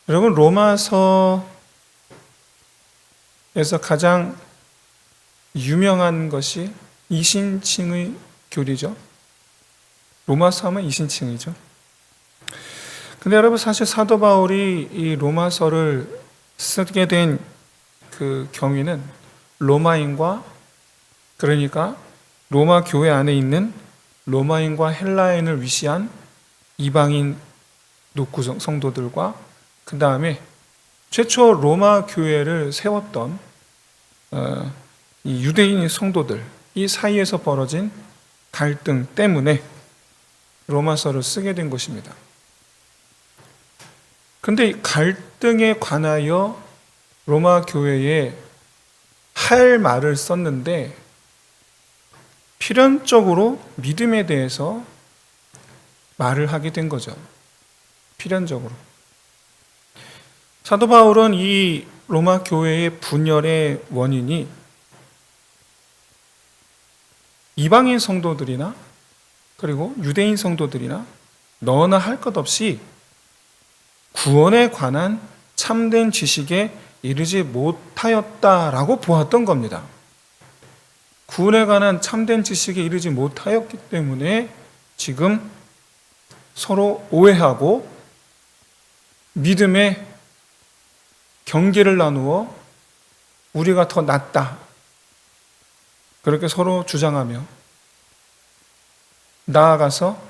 여러분, 로마서에서 가장 유명한 것이 이신칭의 교리죠. 로마서 하면 이신칭이죠. 근데 여러분, 사실 사도 바울이 이 로마서를 쓰게 된 그 경위는 로마인과, 그러니까 로마 교회 안에 있는 로마인과 헬라인을 위시한 이방인 녹구 성도들과 그 다음에 최초 로마 교회를 세웠던 이 유대인 성도들, 이 사이에서 벌어진 갈등 때문에 로마서를 쓰게 된 것입니다. 근데 이 갈등에 관하여 로마 교회에 할 말을 썼는데 필연적으로 믿음에 대해서 말을 하게 된 거죠. 필연적으로. 사도 바울은 이 로마 교회의 분열의 원인이 이방인 성도들이나 그리고 유대인 성도들이나 너나 할 것 없이 구원에 관한 참된 지식에 이르지 못하였다라고 보았던 겁니다. 구원에 관한 참된 지식에 이르지 못하였기 때문에 지금 서로 오해하고 믿음의 경계를 나누어 우리가 더 낫다, 그렇게 서로 주장하며 나아가서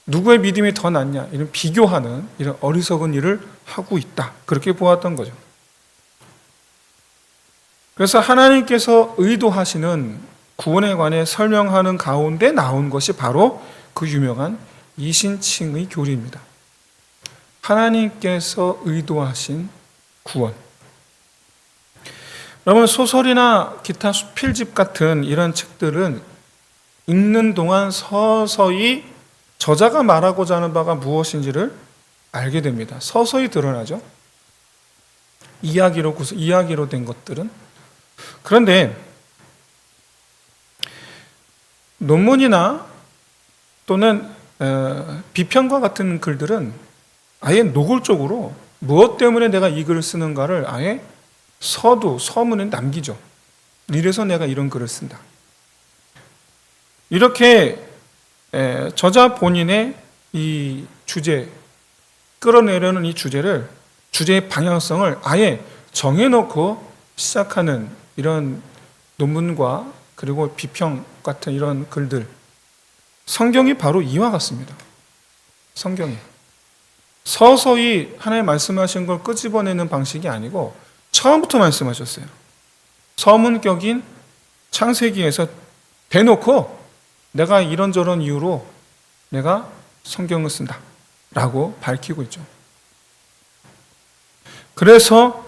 누구의 믿음이 더 낫냐, 이런 비교하는 이런 어리석은 일을 하고 있다, 그렇게 보았던 거죠. 그래서 하나님께서 의도하시는 구원에 관해 설명하는 가운데 나온 것이 바로 그 유명한 이신칭의 교리입니다. 하나님께서 의도하신 구원. 여러분, 소설이나 기타 수필집 같은 이런 책들은 읽는 동안 서서히 저자가 말하고자 하는 바가 무엇인지를 알게 됩니다. 서서히 드러나죠. 이야기로 된 것들은. 그런데 논문이나 또는 비평과 같은 글들은 아예 노골적으로 무엇 때문에 내가 이 글을 쓰는가를 아예 서문에 남기죠. 이래서 내가 이런 글을 쓴다. 이렇게 저자 본인의 이 주제, 끌어내려는 이 주제의 방향성을 아예 정해놓고 시작하는 이런 논문과 그리고 비평 같은 이런 글들, 성경이 바로 이와 같습니다. 성경이 서서히 하나님 말씀하신 걸 끄집어내는 방식이 아니고 처음부터 말씀하셨어요. 서문격인 창세기에서 대놓고 내가 이런저런 이유로 내가 성경을 쓴다 라고 밝히고 있죠. 그래서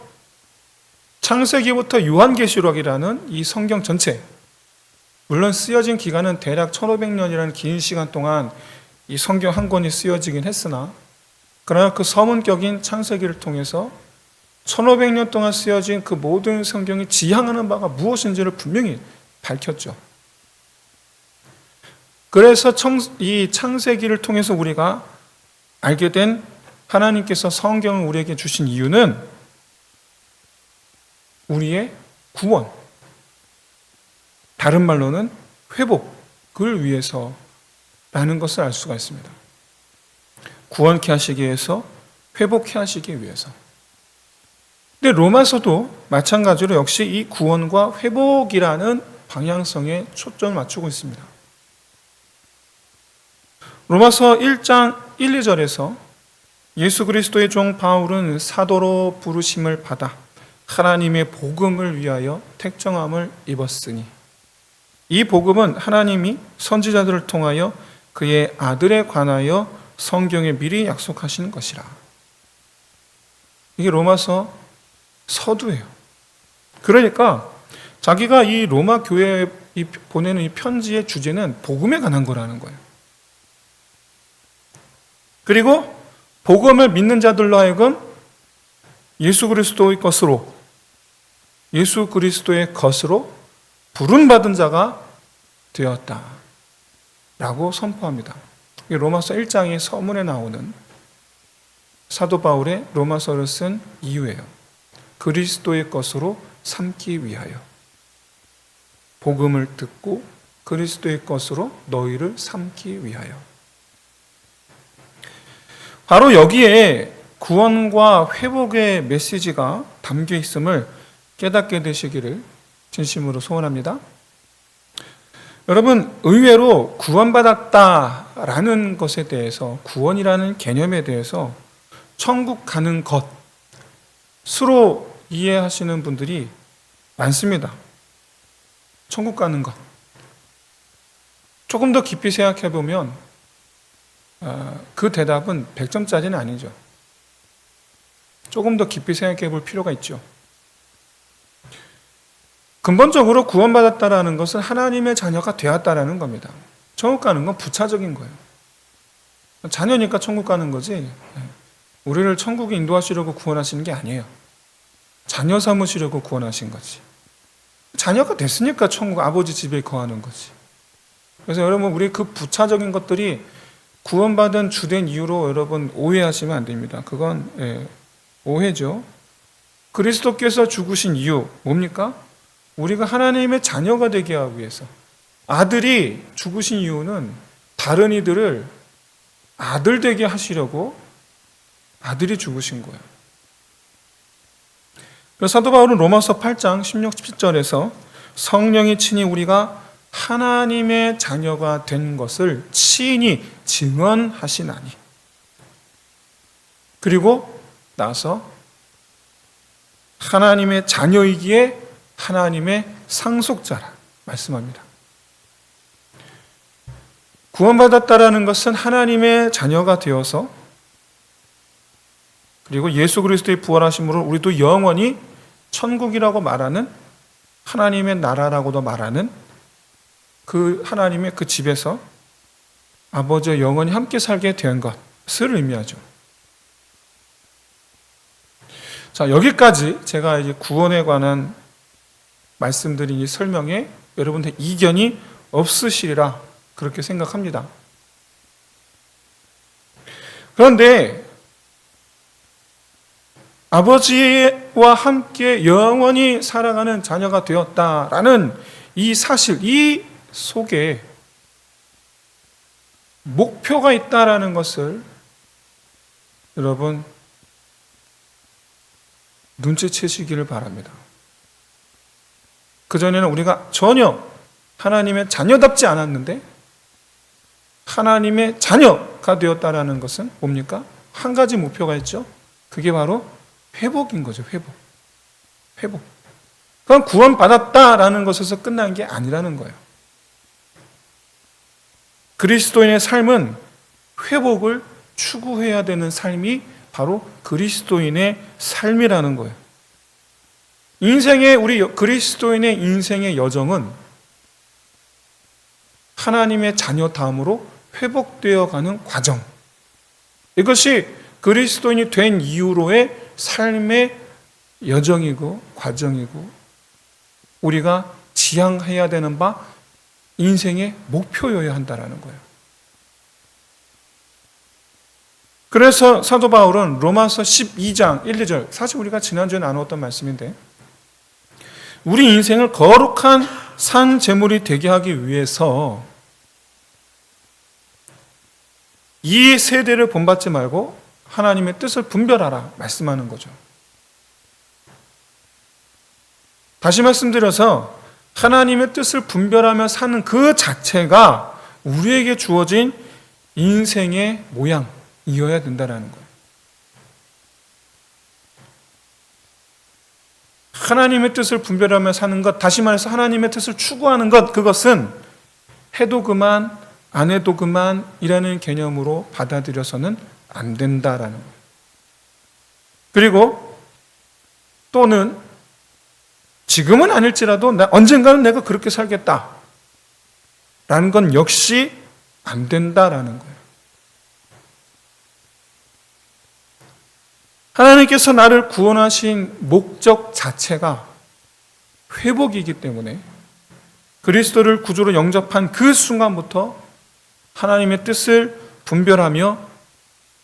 창세기부터 요한계시록이라는 이 성경 전체, 물론 쓰여진 기간은 대략 1500년이라는 긴 시간 동안 이 성경 한 권이 쓰여지긴 했으나, 그러나 그 서문격인 창세기를 통해서 1500년 동안 쓰여진 그 모든 성경이 지향하는 바가 무엇인지를 분명히 밝혔죠. 그래서 이 창세기를 통해서 우리가 알게 된 하나님께서 성경을 우리에게 주신 이유는 우리의 구원, 다른 말로는 회복을 위해서라는 것을 알 수가 있습니다. 구원케 하시기 위해서, 회복케 하시기 위해서. 근데 로마서도 마찬가지로 역시 이 구원과 회복이라는 방향성에 초점을 맞추고 있습니다. 로마서 1장 1, 2절에서 예수 그리스도의 종 바울은 사도로 부르심을 받아 하나님의 복음을 위하여 택정함을 입었으니, 이 복음은 하나님이 선지자들을 통하여 그의 아들에 관하여 성경에 미리 약속하시는 것이라. 이게 로마서 서두예요. 그러니까 자기가 이 로마 교회에 보내는 이 편지의 주제는 복음에 관한 거라는 거예요. 그리고 복음을 믿는 자들로 하여금 예수 그리스도의 것으로, 예수 그리스도의 것으로 부름받은 자가 되었다 라고 선포합니다. 로마서 1장의 서문에 나오는 사도 바울의 로마서를 쓴 이유예요. 그리스도의 것으로 삼기 위하여. 복음을 듣고 그리스도의 것으로 너희를 삼기 위하여. 바로 여기에 구원과 회복의 메시지가 담겨 있음을 깨닫게 되시기를 진심으로 소원합니다. 여러분, 의외로 구원받았다라는 것에 대해서, 구원이라는 개념에 대해서 천국 가는 것으로 이해하시는 분들이 많습니다. 천국 가는 것. 조금 더 깊이 생각해 보면 그 대답은 100점짜리는 아니죠. 조금 더 깊이 생각해 볼 필요가 있죠. 근본적으로 구원받았다라는 것은 하나님의 자녀가 되었다라는 겁니다. 천국 가는 건 부차적인 거예요. 자녀니까 천국 가는 거지, 우리를 천국에 인도하시려고 구원하시는 게 아니에요. 자녀 삼으시려고 구원하신 거지. 자녀가 됐으니까 천국 아버지 집에 거하는 거지. 그래서 여러분, 우리 그 부차적인 것들이 구원받은 주된 이유로 여러분 오해하시면 안 됩니다. 그건 오해죠. 그리스도께서 죽으신 이유 뭡니까? 우리가 하나님의 자녀가 되게 하기 위해서. 아들이 죽으신 이유는 다른 이들을 아들 되게 하시려고 아들이 죽으신 거예요. 그래서 사도 바울은 로마서 8장 16, 17절에서 성령이 친히 우리가 하나님의 자녀가 된 것을 친히 증언하시나니. 그리고 나서 하나님의 자녀이기에 하나님의 상속자라 말씀합니다. 구원받았다라는 것은 하나님의 자녀가 되어서, 그리고 예수 그리스도의 부활하심으로 우리도 영원히 천국이라고 말하는, 하나님의 나라라고도 말하는 그 하나님의 그 집에서 아버지와 영원히 함께 살게 된 것을 의미하죠. 자, 여기까지 제가 이제 구원에 관한 말씀드린 이 설명에 여러분들 이견이 없으시리라 그렇게 생각합니다. 그런데 아버지와 함께 영원히 살아가는 자녀가 되었다라는 이 사실, 이 속에 목표가 있다라는 것을 여러분 눈치채시기를 바랍니다. 그전에는 우리가 전혀 하나님의 자녀답지 않았는데 하나님의 자녀가 되었다라는 것은 뭡니까? 한 가지 목표가 있죠. 그게 바로 회복인 거죠. 회복. 그건 구원받았다라는 것에서 끝난 게 아니라는 거예요. 그리스도인의 삶은 회복을 추구해야 되는 삶이 바로 그리스도인의 삶이라는 거예요. 우리 그리스도인의 인생의 여정은 하나님의 자녀 다음으로 회복되어 가는 과정. 이것이 그리스도인이 된 이후로의 삶의 여정이고 과정이고 우리가 지향해야 되는 바 인생의 목표여야 한다는 거예요. 그래서 사도 바울은 로마서 12장 1, 2절, 사실 우리가 지난주에 나누었던 말씀인데, 우리 인생을 거룩한 산 제물이 되게 하기 위해서 이 세대를 본받지 말고 하나님의 뜻을 분별하라 말씀하는 거죠. 다시 말씀드려서 하나님의 뜻을 분별하며 사는 그 자체가 우리에게 주어진 인생의 모양이어야 된다는 거예요. 하나님의 뜻을 분별하며 사는 것, 다시 말해서 하나님의 뜻을 추구하는 것, 그것은 해도 그만, 안 해도 그만이라는 개념으로 받아들여서는 안 된다라는 거예요. 그리고 또는 지금은 아닐지라도 언젠가는 내가 그렇게 살겠다 라는 건 역시 안 된다라는 거예요. 하나님께서 나를 구원하신 목적 자체가 회복이기 때문에 그리스도를 구주로 영접한 그 순간부터 하나님의 뜻을 분별하며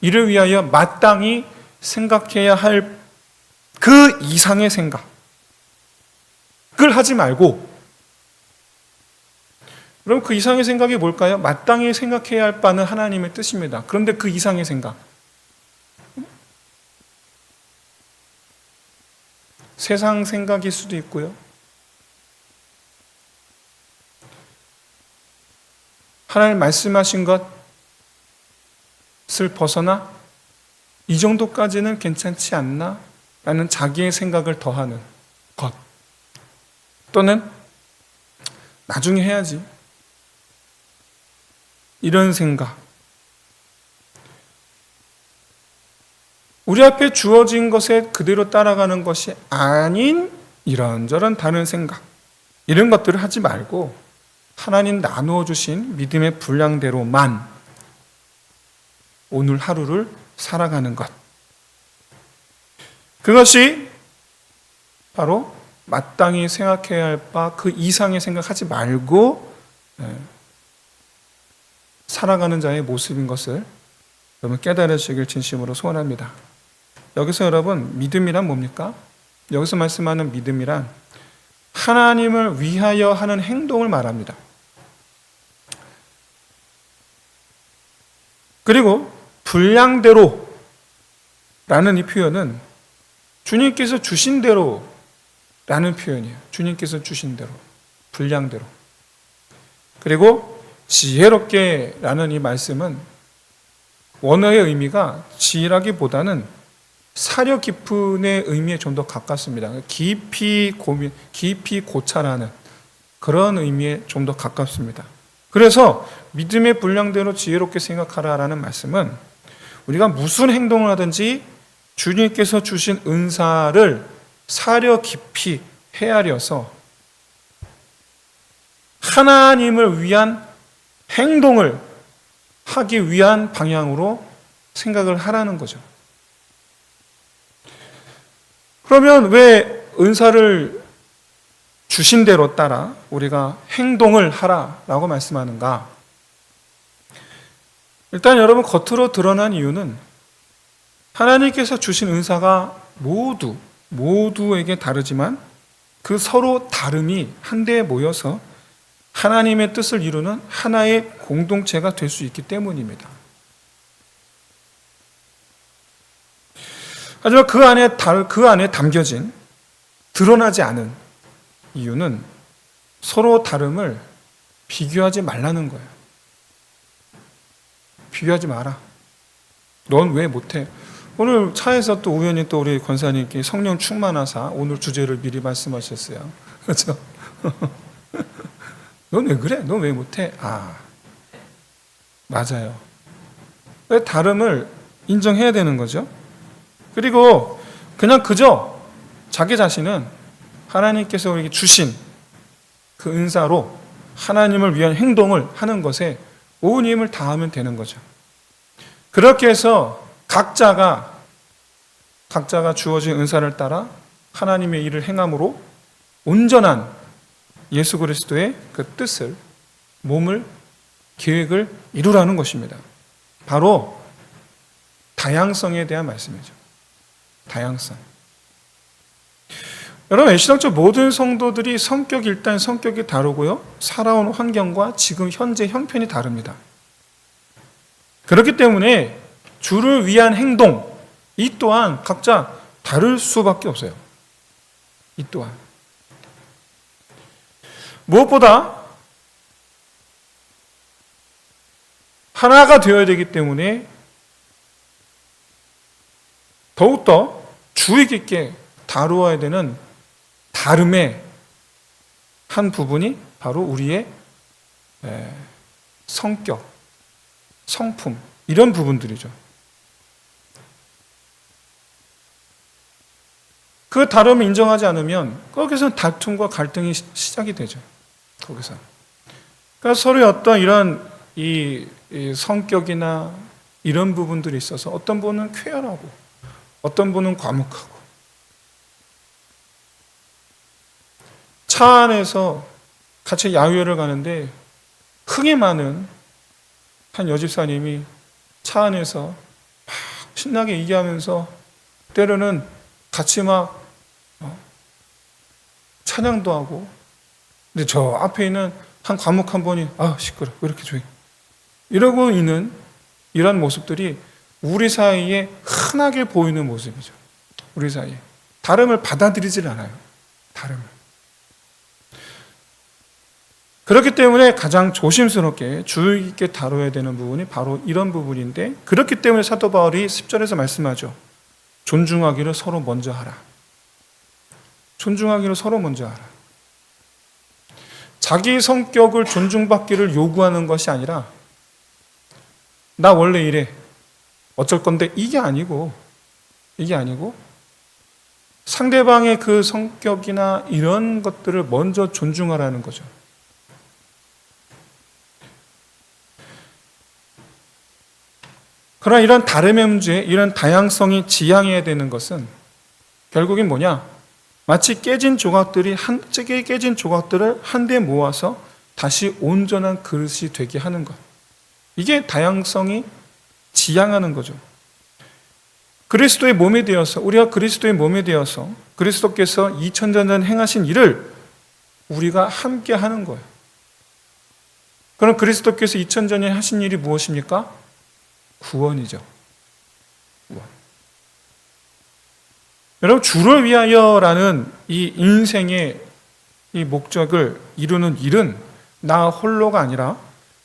이를 위하여 마땅히 생각해야 할 그 이상의 생각을 하지 말고, 그럼 그 이상의 생각이 뭘까요? 마땅히 생각해야 할 바는 하나님의 뜻입니다. 그런데 그 이상의 생각, 세상 생각일 수도 있고요, 하나님 말씀하신 것을 벗어나 이 정도까지는 괜찮지 않나? 라는 자기의 생각을 더하는 것, 또는 나중에 해야지, 이런 생각, 우리 앞에 주어진 것에 그대로 따라가는 것이 아닌 이런저런 다른 생각, 이런 것들을 하지 말고 하나님 나누어 주신 믿음의 분량대로만 오늘 하루를 살아가는 것, 그것이 바로 마땅히 생각해야 할 바 그 이상의 생각하지 말고 살아가는 자의 모습인 것을 여러분 깨달으시길 진심으로 소원합니다. 여기서 여러분, 믿음이란 뭡니까? 여기서 말씀하는 믿음이란 하나님을 위하여 하는 행동을 말합니다. 그리고 분량대로라는 이 표현은 주님께서 주신 대로라는 표현이에요. 주님께서 주신 대로, 분량대로. 그리고 지혜롭게라는 이 말씀은 원어의 의미가 지혜라기보다는 사려 깊은의 의미에 좀 더 가깝습니다. 깊이 고찰하는 그런 의미에 좀 더 가깝습니다. 그래서 믿음의 분량대로 지혜롭게 생각하라라는 말씀은 우리가 무슨 행동을 하든지 주님께서 주신 은사를 사려 깊이 헤아려서 하나님을 위한 행동을 하기 위한 방향으로 생각을 하라는 거죠. 그러면 왜 은사를 주신 대로 따라 우리가 행동을 하라라고 말씀하는가? 일단 여러분, 겉으로 드러난 이유는 하나님께서 주신 은사가 모두에게 다르지만 그 서로 다름이 한데에 모여서 하나님의 뜻을 이루는 하나의 공동체가 될 수 있기 때문입니다. 하지만 그 안에 담겨진, 드러나지 않은 이유는 서로 다름을 비교하지 말라는 거예요. 비교하지 마라. 넌 왜 못해? 오늘 차에서 또 우연히 또 우리 권사님께 성령 충만하사 오늘 주제를 미리 말씀하셨어요. 그렇죠? 넌 왜 그래? 넌 왜 못해? 맞아요. 왜 다름을 인정해야 되는 거죠? 그리고 그냥 그저 자기 자신은 하나님께서 우리에게 주신 그 은사로 하나님을 위한 행동을 하는 것에 온 힘을 다하면 되는 거죠. 그렇게 해서 각자가 주어진 은사를 따라 하나님의 일을 행함으로 온전한 예수 그리스도의 그 뜻을, 몸을, 계획을 이루라는 것입니다. 바로 다양성에 대한 말씀이죠. 다양성. 여러분, 애시당초 모든 성도들이 일단 성격이 다르고요, 살아온 환경과 지금 현재 형편이 다릅니다. 그렇기 때문에 주를 위한 행동, 이 또한 각자 다를 수밖에 없어요. 이 또한. 무엇보다 하나가 되어야 되기 때문에 더욱더 주의 깊게 다루어야 되는 다름의 한 부분이 바로 우리의 성격, 성품, 이런 부분들이죠. 그 다름을 인정하지 않으면 거기서 다툼과 갈등이 시작이 되죠. 거기서. 그러니까 서로의 어떤 이런 이 성격이나 이런 부분들이 있어서 어떤 분은 쾌활하고 어떤 분은 과묵하고, 차 안에서 같이 야유회를 가는데 흥이 많은 한 여집사님이 차 안에서 막 신나게 얘기하면서 때로는 같이 막 찬양도 하고, 근데 저 앞에 있는 한 과목 한 번이 시끄러, 왜 이렇게 조용해, 이러고 있는 이런 모습들이 우리 사이에 흔하게 보이는 모습이죠. 우리 사이에 다름을 받아들이질 않아요. 다름을. 그렇기 때문에 가장 조심스럽게 주의 깊게 다뤄야 되는 부분이 바로 이런 부분인데, 그렇기 때문에 사도 바울이 10절에서 말씀하죠. 존중하기를 서로 먼저 하라. 존중하기를 서로 먼저 하라. 자기 성격을 존중받기를 요구하는 것이 아니라 나 원래 이래, 어쩔 건데, 이게 아니고 상대방의 그 성격이나 이런 것들을 먼저 존중하라는 거죠. 그러나 이런 다름의 문제, 이런 다양성이 지향해야 되는 것은 결국엔 뭐냐? 마치 깨진 조각들을 한데 모아서 다시 온전한 그릇이 되게 하는 것. 이게 다양성이 지향하는 거죠. 그리스도의 몸이 되어서, 우리가 그리스도의 몸이 되어서 그리스도께서 2000년 전 행하신 일을 우리가 함께 하는 거예요. 그럼 그리스도께서 2000년 전에 하신 일이 무엇입니까? 구원이죠. 구원. 여러분, 주를 위하여라는 이 인생의 이 목적을 이루는 일은 나 홀로가 아니라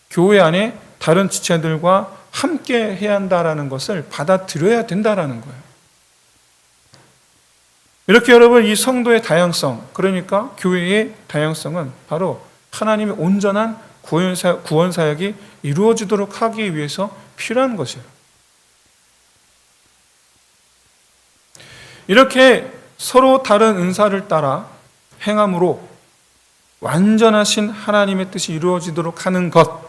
교회 안에 다른 지체들과 함께 해야 한다라는 것을 받아들여야 된다라는 거예요. 이렇게 여러분, 이 성도의 다양성, 그러니까 교회의 다양성은 바로 하나님의 온전한 구원 사역이 이루어지도록 하기 위해서 필요한 것이에요. 이렇게 서로 다른 은사를 따라 행함으로 완전하신 하나님의 뜻이 이루어지도록 하는 것,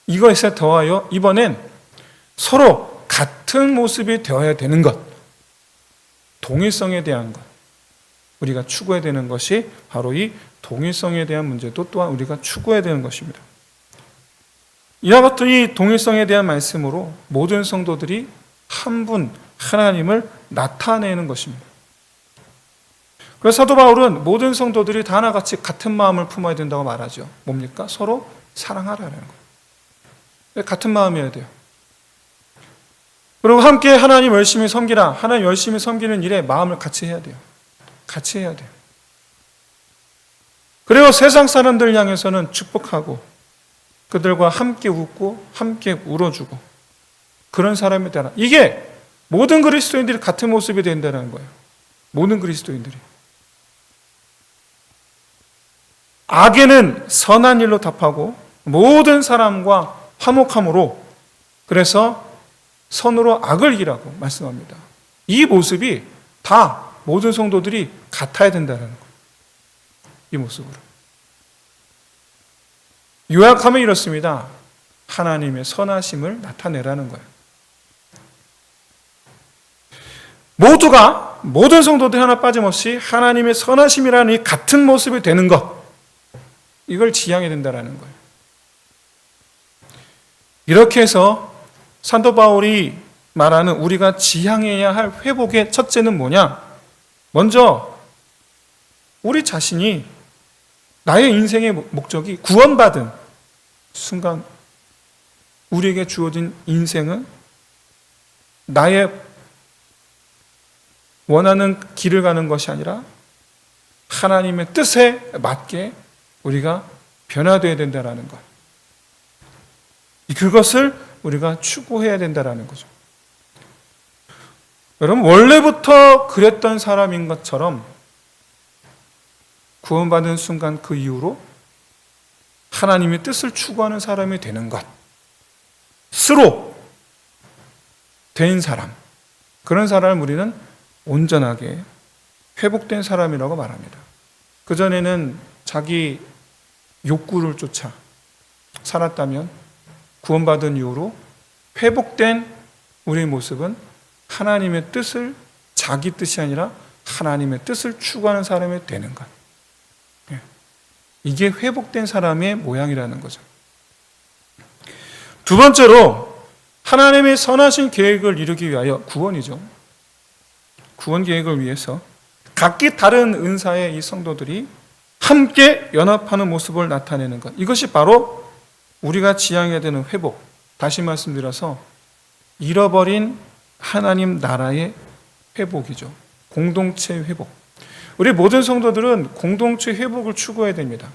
이것에 더하여 이번엔 서로 같은 모습이 되어야 되는 것, 동일성에 대한 것, 우리가 추구해야 되는 것이 바로 이 동일성에 대한 문제도 또한 우리가 추구해야 되는 것입니다. 이와 같은 이 동일성에 대한 말씀으로 모든 성도들이 한 분 하나님을 나타내는 것입니다. 그래서 사도 바울은 모든 성도들이 다 하나같이 같은 마음을 품어야 된다고 말하죠. 뭡니까? 서로 사랑하라는 거예요. 같은 마음이어야 돼요. 그리고 함께 하나님 열심히 섬기라. 하나님 열심히 섬기는 일에 마음을 같이 해야 돼요. 같이 해야 돼요. 그리고 세상 사람들 향해서는 축복하고 그들과 함께 웃고 함께 울어주고 그런 사람이 되라. 이게 모든 그리스도인들이 같은 모습이 된다는 거예요. 모든 그리스도인들이. 악에는 선한 일로 답하고 모든 사람과 화목함으로, 그래서 선으로 악을 이기라고 말씀합니다. 이 모습이 다 모든 성도들이 같아야 된다는 거예요. 이 모습으로. 요약하면 이렇습니다. 하나님의 선하심을 나타내라는 거예요. 모든 성도들이 하나 빠짐없이 하나님의 선하심이라는 이 같은 모습이 되는 것, 이걸 지향해야 된다는 거예요. 이렇게 해서 사도 바울이 말하는 우리가 지향해야 할 회복의 첫째는 뭐냐? 먼저 우리 자신이, 나의 인생의 목적이 구원받은 순간 우리에게 주어진 인생은 나의 원하는 길을 가는 것이 아니라 하나님의 뜻에 맞게 우리가 변화되어야 된다는 것. 그것을 우리가 추구해야 된다는 거죠. 여러분, 원래부터 그랬던 사람인 것처럼 구원받은 순간 그 이후로 하나님의 뜻을 추구하는 사람이 되는 것, 스스로 된 사람, 그런 사람을 우리는 온전하게 회복된 사람이라고 말합니다. 그전에는 자기 욕구를 쫓아 살았다면 구원받은 이후로 회복된 우리의 모습은 하나님의 뜻을, 자기 뜻이 아니라 하나님의 뜻을 추구하는 사람이 되는 것. 이게 회복된 사람의 모양이라는 거죠. 두 번째로, 하나님의 선하신 계획을 이루기 위하여 구원이죠. 구원 계획을 위해서 각기 다른 은사의 이 성도들이 함께 연합하는 모습을 나타내는 것. 이것이 바로 우리가 지향해야 되는 회복. 다시 말씀드려서 잃어버린 하나님 나라의 회복이죠. 공동체 회복. 우리 모든 성도들은 공동체 회복을 추구해야 됩니다.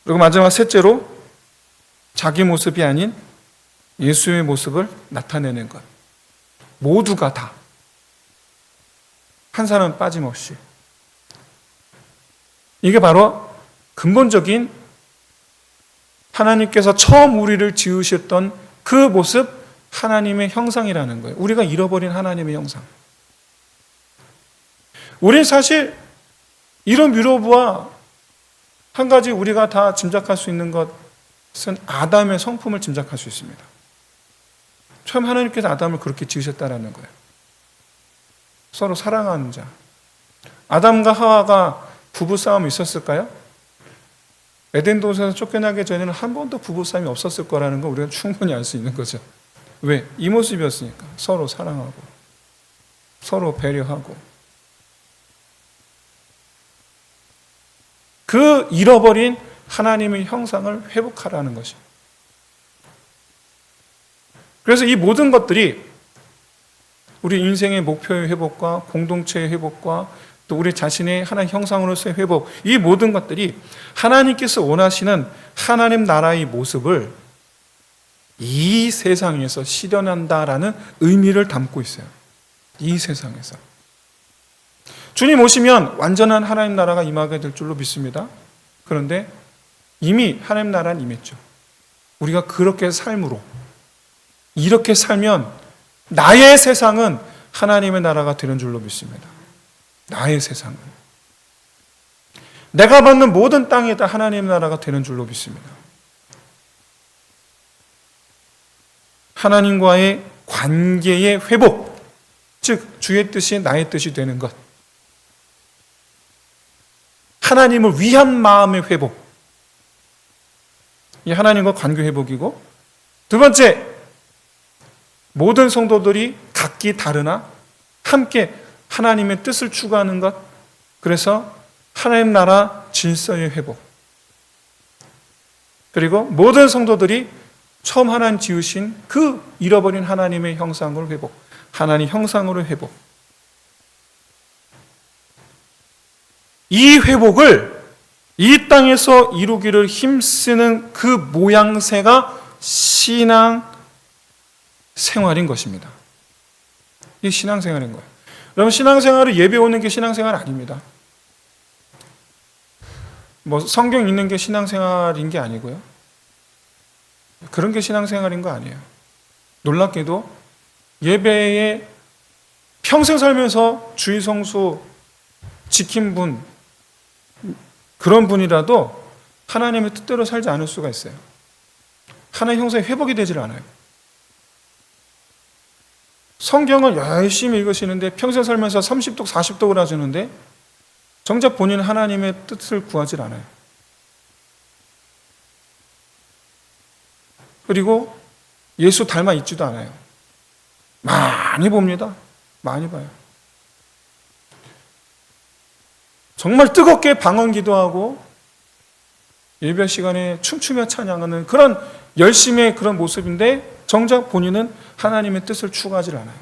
그리고 마지막 셋째로 자기 모습이 아닌 예수의 모습을 나타내는 것. 모두가 다. 한 사람 빠짐없이. 이게 바로 근본적인 하나님께서 처음 우리를 지으셨던 그 모습, 하나님의 형상이라는 거예요. 우리가 잃어버린 하나님의 형상. 우린 사실 이런 뮤로브와 한 가지 우리가 다 짐작할 수 있는 것은 아담의 성품을 짐작할 수 있습니다. 처음 하나님께서 아담을 그렇게 지으셨다라는 거예요. 서로 사랑하는 자. 아담과 하와가 부부싸움이 있었을까요? 에덴 동산에서 쫓겨나기 전에는 한 번도 부부싸움이 없었을 거라는 걸 우리가 충분히 알 수 있는 거죠. 왜? 이 모습이었으니까. 서로 사랑하고 서로 배려하고 그 잃어버린 하나님의 형상을 회복하라는 것입니다. 그래서 이 모든 것들이 우리 인생의 목표의 회복과 공동체의 회복과 또 우리 자신의 하나님 형상으로서의 회복, 이 모든 것들이 하나님께서 원하시는 하나님 나라의 모습을 이 세상에서 실현한다라는 의미를 담고 있어요. 이 세상에서. 주님 오시면 완전한 하나님 나라가 임하게 될 줄로 믿습니다. 그런데 이미 하나님 나라는 임했죠. 우리가 그렇게 삶으로 이렇게 살면 나의 세상은 하나님의 나라가 되는 줄로 믿습니다. 나의 세상은. 내가 받는 모든 땅이 다 하나님의 나라가 되는 줄로 믿습니다. 하나님과의 관계의 회복, 즉 주의 뜻이 나의 뜻이 되는 것. 하나님을 위한 마음의 회복. 이 하나님과 관계 회복이고, 두 번째, 모든 성도들이 각기 다르나 함께 하나님의 뜻을 추구하는 것. 그래서 하나님 나라 질서의 회복. 그리고 모든 성도들이 처음 하나님 지으신 그 잃어버린 하나님의 형상으로 회복. 하나님 형상으로 회복. 이 회복을 이 땅에서 이루기를 힘쓰는 그 모양새가 신앙 생활인 것입니다. 이게 신앙생활인 거예요. 여러분, 신앙생활을 예배 오는 게 신앙생활 아닙니다. 뭐 성경 읽는 게 신앙생활인 게 아니고요. 그런 게 신앙생활인 거 아니에요. 놀랍게도 예배에 평생 살면서 주의 성수 지킨 분, 그런 분이라도 하나님의 뜻대로 살지 않을 수가 있어요. 하나님 형상이 회복이 되질 않아요. 성경을 열심히 읽으시는데 평생 살면서 30독, 40독을 하시는데 정작 본인은 하나님의 뜻을 구하질 않아요. 그리고 예수 닮아 있지도 않아요. 많이 봅니다. 많이 봐요. 정말 뜨겁게 방언 기도하고 예배 시간에 춤추며 찬양하는 그런 열심의 그런 모습인데 정작 본인은 하나님의 뜻을 추구하지 않아요.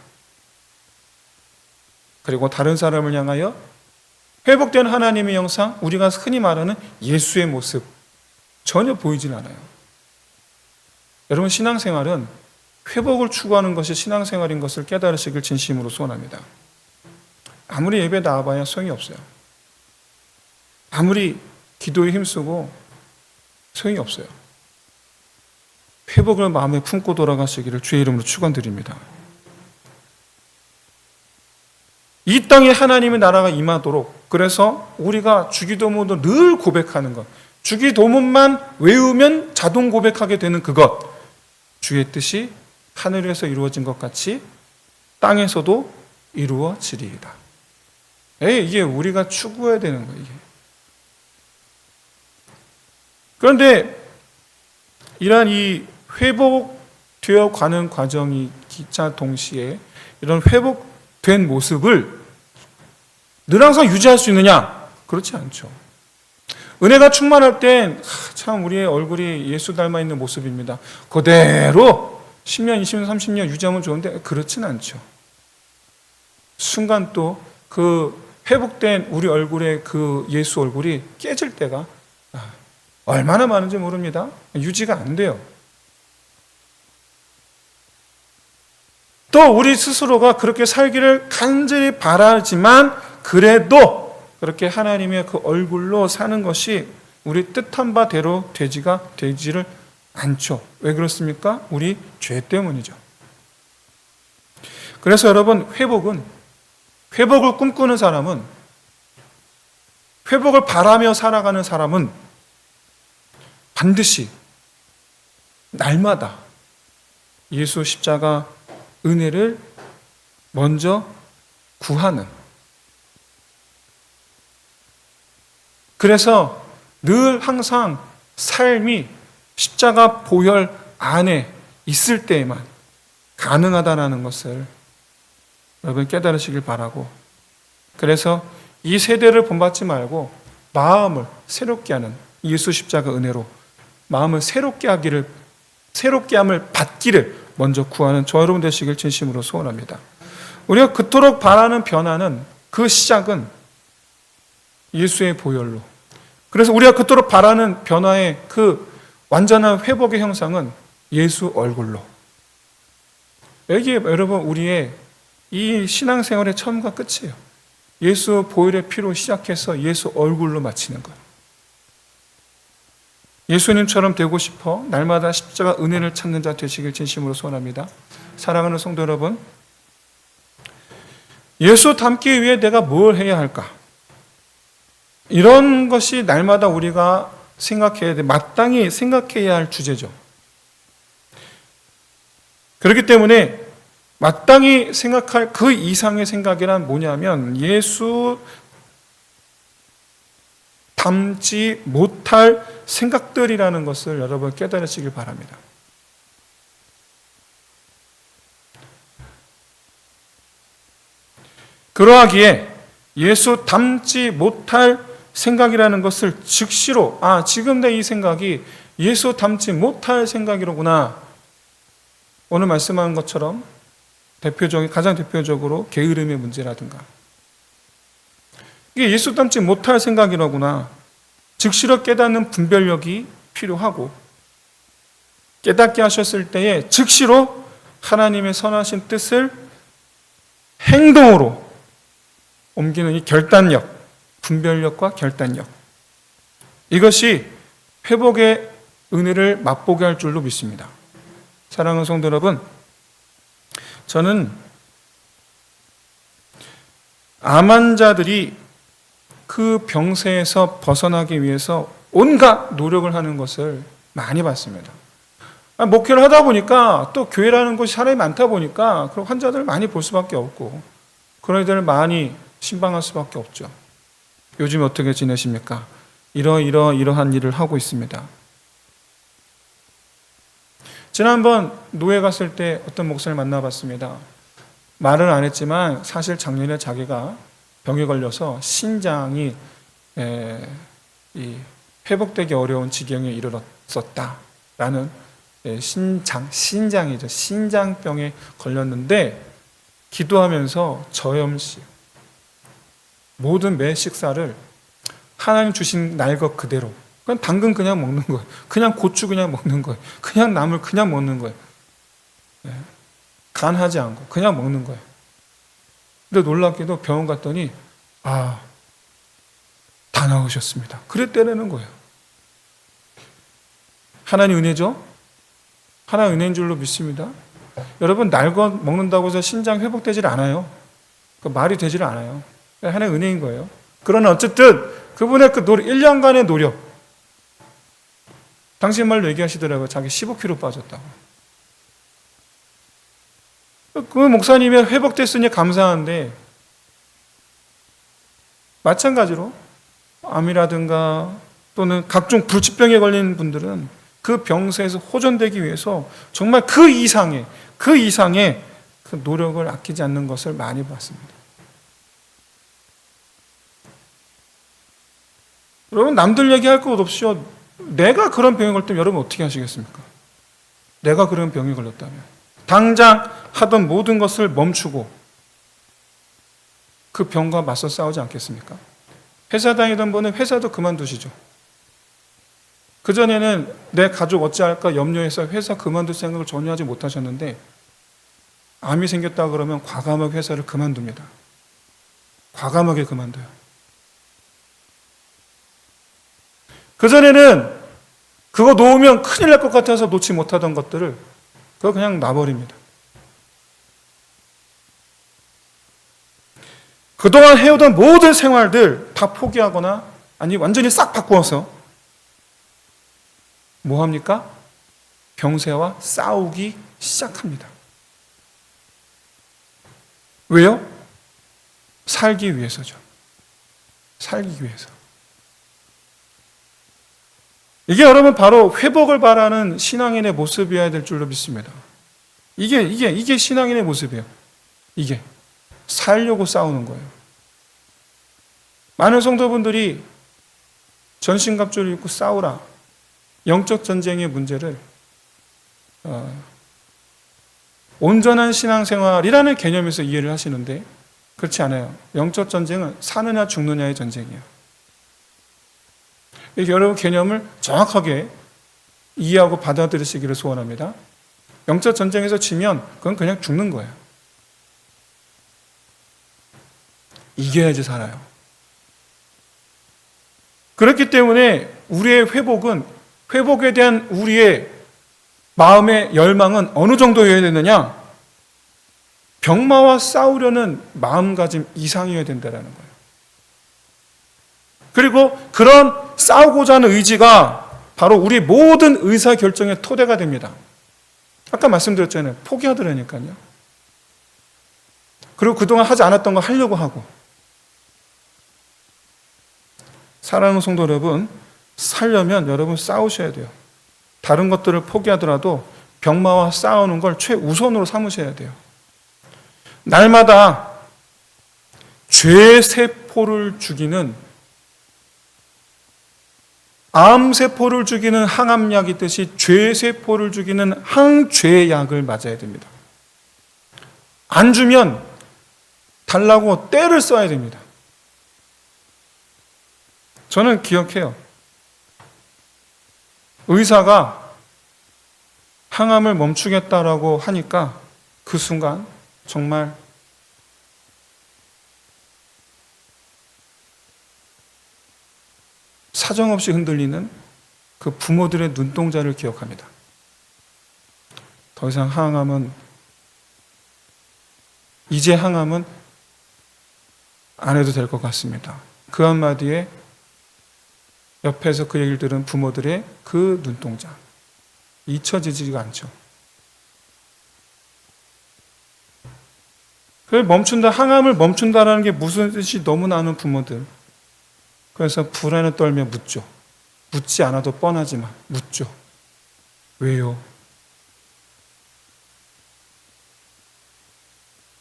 그리고 다른 사람을 향하여 회복된 하나님의 형상, 우리가 흔히 말하는 예수의 모습 전혀 보이질 않아요. 여러분, 신앙생활은 회복을 추구하는 것이 신앙생활인 것을 깨달으시길 진심으로 소원합니다. 아무리 예배 나와봐야 소용이 없어요. 아무리 기도에 힘쓰고 소용이 없어요. 회복을 마음에 품고 돌아가시기를 주의 이름으로 축원드립니다. 이 땅에 하나님의 나라가 임하도록, 그래서 우리가 주기도문도 늘 고백하는 것, 주기도문만 외우면 자동 고백하게 되는 그것, 주의 뜻이 하늘에서 이루어진 것 같이 땅에서도 이루어지리이다. 이게 우리가 추구해야 되는 거예요. 이게. 그런데 이러한 이 회복되어 가는 과정이 기차 동시에 이런 회복된 모습을 늘 항상 유지할 수 있느냐? 그렇지 않죠. 은혜가 충만할 땐 참 우리의 얼굴이 예수 닮아 있는 모습입니다. 그대로 10년, 20년, 30년 유지하면 좋은데 그렇진 않죠. 순간 또 그 회복된 우리 얼굴의 그 예수 얼굴이 깨질 때가 얼마나 많은지 모릅니다. 유지가 안 돼요. 또 우리 스스로가 그렇게 살기를 간절히 바라지만 그래도 그렇게 하나님의 그 얼굴로 사는 것이 우리 뜻한 바대로 되지를 않죠. 왜 그렇습니까? 우리 죄 때문이죠. 그래서 여러분, 회복을 꿈꾸는 사람은, 회복을 바라며 살아가는 사람은 반드시 날마다 예수 십자가 은혜를 먼저 구하는, 그래서 늘 항상 삶이 십자가 보혈 안에 있을 때에만 가능하다는 것을 여러분 깨달으시길 바라고, 그래서 이 세대를 본받지 말고 마음을 새롭게 하는 예수 십자가 은혜로 마음을 새롭게 함을 받기를 먼저 구하는 저 여러분 되시길 진심으로 소원합니다. 우리가 그토록 바라는 변화는 그 시작은 예수의 보혈로, 그래서 우리가 그토록 바라는 변화의 그 완전한 회복의 형상은 예수 얼굴로. 여기에 여러분 우리의 이 신앙생활의 처음과 끝이에요. 예수 보혈의 피로 시작해서 예수 얼굴로 마치는 거예요. 예수님처럼 되고 싶어 날마다 십자가 은혜를 찾는 자 되시길 진심으로 소원합니다. 사랑하는 성도 여러분, 예수 닮기 위해 내가 뭘 해야 할까? 이런 것이 날마다 우리가 생각해야 돼, 마땅히 생각해야 할 주제죠. 그렇기 때문에 마땅히 생각할 그 이상의 생각이란 뭐냐면 예수 닮지 못할 생각들이라는 것을 여러분 깨달으시길 바랍니다. 그러하기에 예수 닮지 못할 생각이라는 것을 즉시로 지금 내 이 생각이 예수 닮지 못할 생각이로구나. 오늘 말씀한 것처럼 가장 대표적으로 게으름의 문제라든가 이게 예수 닮지 못할 생각이로구나. 즉시로 깨닫는 분별력이 필요하고, 깨닫게 하셨을 때에 즉시로 하나님의 선하신 뜻을 행동으로 옮기는 이 결단력, 분별력과 결단력, 이것이 회복의 은혜를 맛보게 할 줄로 믿습니다. 사랑하는 성도 여러분, 저는 암 환자들이 그 병세에서 벗어나기 위해서 온갖 노력을 하는 것을 많이 봤습니다. 목회를 하다 보니까 또 교회라는 곳이 사람이 많다 보니까 그런 환자들을 많이 볼 수밖에 없고 그런 애들을 많이 신방할 수밖에 없죠. 요즘 어떻게 지내십니까? 이러한 일을 하고 있습니다. 지난번 노예 갔을 때 어떤 목사를 만나봤습니다. 말은 안 했지만 사실 작년에 자기가 병에 걸려서 신장이 회복되기 어려운 지경에 이르렀었다라는 신장이죠. 신장병에 걸렸는데 기도하면서 저염식 모든 매 식사를 하나님 주신 날 것 그대로, 그냥 당근 그냥 먹는 거예요. 그냥 고추 그냥 먹는 거예요. 그냥 나물 그냥 먹는 거예요. 간하지 않고 그냥 먹는 거예요. 근데 놀랍게도 병원 갔더니 다 나으셨습니다. 그랬다는 거예요. 하나님 은혜죠. 하나님 은혜인 줄로 믿습니다. 여러분 날 것 먹는다고 해서 신장 회복되질 않아요. 그 말이 되질 않아요. 하나님 은혜인 거예요. 그러나 어쨌든 그분의 그 1년간의 노력, 당신 말로 얘기하시더라고요. 자기 15kg 빠졌다고. 그 목사님이 회복됐으니 감사한데 마찬가지로 암이라든가 또는 각종 불치병에 걸린 분들은 그 병세에서 호전되기 위해서 정말 그 이상의 그 노력을 아끼지 않는 것을 많이 봤습니다. 여러분, 남들 얘기할 것 없이요, 내가 그런 병에 걸리면 여러분 어떻게 하시겠습니까? 내가 그런 병에 걸렸다면 당장 하던 모든 것을 멈추고 그 병과 맞서 싸우지 않겠습니까? 회사 다니던 분은 회사도 그만두시죠. 그전에는 내 가족 어찌할까 염려해서 회사 그만둘 생각을 전혀 하지 못하셨는데 암이 생겼다 그러면 과감하게 회사를 그만둡니다. 과감하게 그만둬요. 그전에는 그거 놓으면 큰일 날 것 같아서 놓지 못하던 것들을 그거 그냥 놔버립니다. 그동안 해오던 모든 생활들 다 포기하거나 아니 완전히 싹 바꾸어서 뭐합니까? 병세와 싸우기 시작합니다. 왜요? 살기 위해서죠. 살기 위해서. 이게 여러분 바로 회복을 바라는 신앙인의 모습이어야 될 줄로 믿습니다. 이게 신앙인의 모습이에요. 이게 살려고 싸우는 거예요. 많은 성도분들이 전신갑주를 입고 싸우라, 영적 전쟁의 문제를 온전한 신앙생활이라는 개념에서 이해를 하시는데 그렇지 않아요. 영적 전쟁은 사느냐 죽느냐의 전쟁이에요. 여러분 개념을 정확하게 이해하고 받아들이시기를 소원합니다. 영적 전쟁에서 지면 그건 그냥 죽는 거예요. 이겨야지 살아요. 그렇기 때문에 우리의 회복에 대한 우리의 마음의 열망은 어느 정도여야 되느냐? 병마와 싸우려는 마음가짐 이상이어야 된다는 거예요. 그리고 그런 싸우고자 하는 의지가 바로 우리 모든 의사결정의 토대가 됩니다. 아까 말씀드렸잖아요. 포기하더라니까요. 그리고 그동안 하지 않았던 거 하려고 하고. 사랑하는 성도 여러분, 살려면 여러분 싸우셔야 돼요. 다른 것들을 포기하더라도 병마와 싸우는 걸 최우선으로 삼으셔야 돼요. 날마다 죄세포를 죽이는 암세포를 죽이는 항암약이 있듯이 죄세포를 죽이는 항죄약을 맞아야 됩니다. 안 주면 달라고 떼를 써야 됩니다. 저는 기억해요. 의사가 항암을 멈추겠다라고 하니까 그 순간 정말 사정없이 흔들리는 그 부모들의 눈동자를 기억합니다. 더 이상 이제 항암은 안 해도 될 것 같습니다. 그 한마디에 옆에서 그 얘기를 들은 부모들의 그 눈동자 잊혀지지가 않죠. 항암을 멈춘다라는 게 무슨 뜻이 너무나 아는 부모들. 그래서 불안에 떨며 묻죠. 묻지 않아도 뻔하지만 묻죠. 왜요?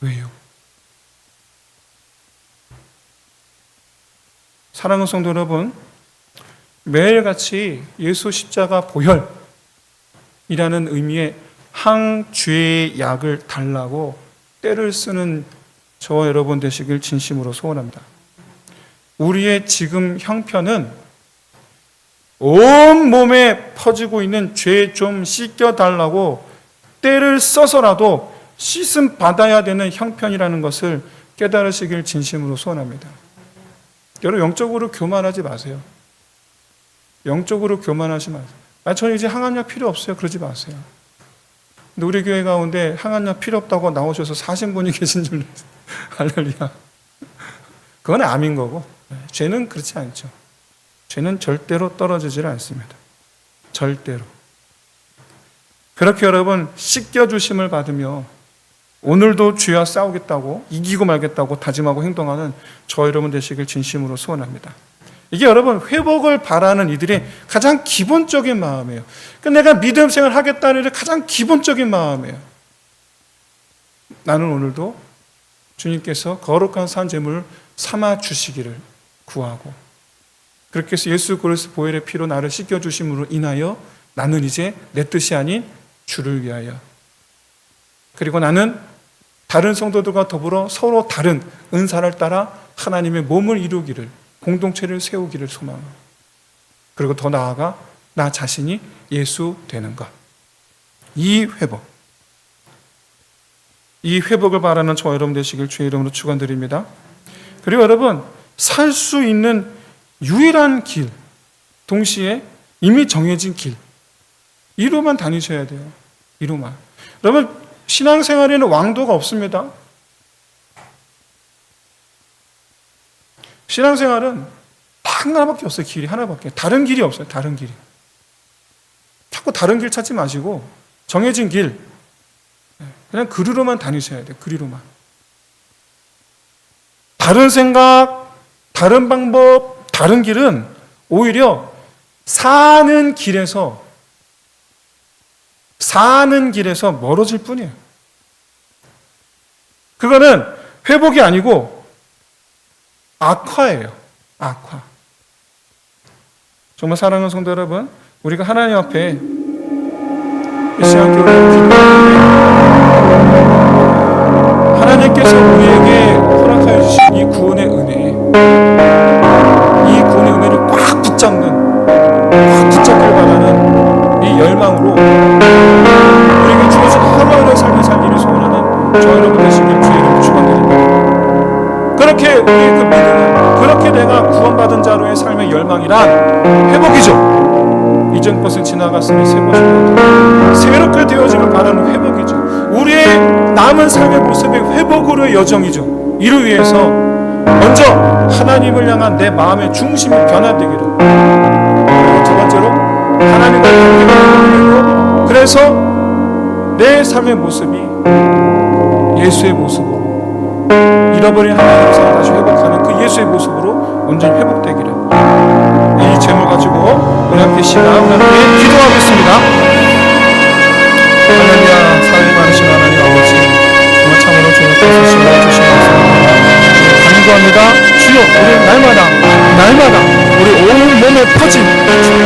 왜요? 사랑하는 성도 여러분, 매일같이 예수 십자가 보혈이라는 의미의 항죄의 약을 달라고 때를 쓰는 저와 여러분 되시길 진심으로 소원합니다. 우리의 지금 형편은 온 몸에 퍼지고 있는 죄 좀 씻겨달라고 때를 써서라도 씻음 받아야 되는 형편이라는 것을 깨달으시길 진심으로 소원합니다. 여러분 영적으로 교만하지 마세요. 영적으로 교만하지 마세요. 저는 이제 항암약 필요 없어요. 그러지 마세요. 근데 우리 교회 가운데 항암약 필요 없다고 나오셔서 사신 분이 계신 줄 할렐루야. 그건 암인 거고 죄는 그렇지 않죠. 죄는 절대로 떨어지질 않습니다. 절대로. 그렇게 여러분 씻겨주심을 받으며 오늘도 죄와 싸우겠다고 이기고 말겠다고 다짐하고 행동하는 저 여러분 되시길 진심으로 소원합니다. 이게 여러분 회복을 바라는 이들의 가장 기본적인 마음이에요. 그러니까 내가 믿음 생활을 하겠다는 일의 가장 기본적인 마음이에요. 나는 오늘도 주님께서 거룩한 산제물을 삼아 주시기를 구하고, 그렇게 해서 예수 그리스도 보혈의 피로 나를 씻겨주심으로 인하여 나는 이제 내 뜻이 아닌 주를 위하여, 그리고 나는 다른 성도들과 더불어 서로 다른 은사를 따라 하나님의 몸을 이루기를, 공동체를 세우기를 소망합니다. 그리고 더 나아가 나 자신이 예수 되는 것. 이 회복을 바라는 저와 여러분 되시길 주의 이름으로 축원드립니다. 그리고 여러분, 살 수 있는 유일한 길, 동시에 이미 정해진 길, 이로만 다니셔야 돼요. 이로만. 여러분, 신앙생활에는 왕도가 없습니다. 신앙생활은 하나밖에 없어요. 길이 하나밖에. 다른 길이 없어요. 다른 길이. 자꾸 다른 길 찾지 마시고 정해진 길, 그냥 그리로만 다니셔야 돼요. 그리로만. 다른 생각, 다른 방법, 다른 길은 오히려 사는 길에서 멀어질 뿐이에요. 그거는 회복이 아니고 악화예요. 악화. 정말 사랑하는 성도 여러분, 우리가 하나님 앞에 이 시간 기도하는데 하나님께서 우리에게 허락하여 주신 이 구원의 은혜를 꽉 붙잡길 바라는 이 열망으로 우리에게 주어진 하루하루의 삶을 살기를 소원하는 저 여러분 되시길 주의 이름으로 축원드립니다. 그렇게 우리의 그 믿음은, 그렇게 내가 구원받은 자로의 삶의 열망이란 회복이죠. 이전 것은 지나갔으니 새 것이 되었다. 새롭게 되어지길 바라는 회복이죠. 우리의 남은 삶의 모습의 회복으로의 여정이죠. 이를 위해서 먼저 하나님을 향한 내 마음의 중심이 변화되기를, 두 번째로 하나님과 관계가 회복되고, 그래서 내 삶의 모습이 예수의 모습으로, 잃어버린 하나님의 모습을 다시 회복하는 그 예수의 모습으로 온전히 회복되기를, 이 제목을 가지고 우리 함께 시간 함께 기도하겠습니다. 하나님, 사랑이 많으신 하나님 아버지, 정말 참으로 주님께서 신뢰해주신 감사합니다. 간구합니다. 주여, 우리 날마다 우리 온 몸에 퍼진 주여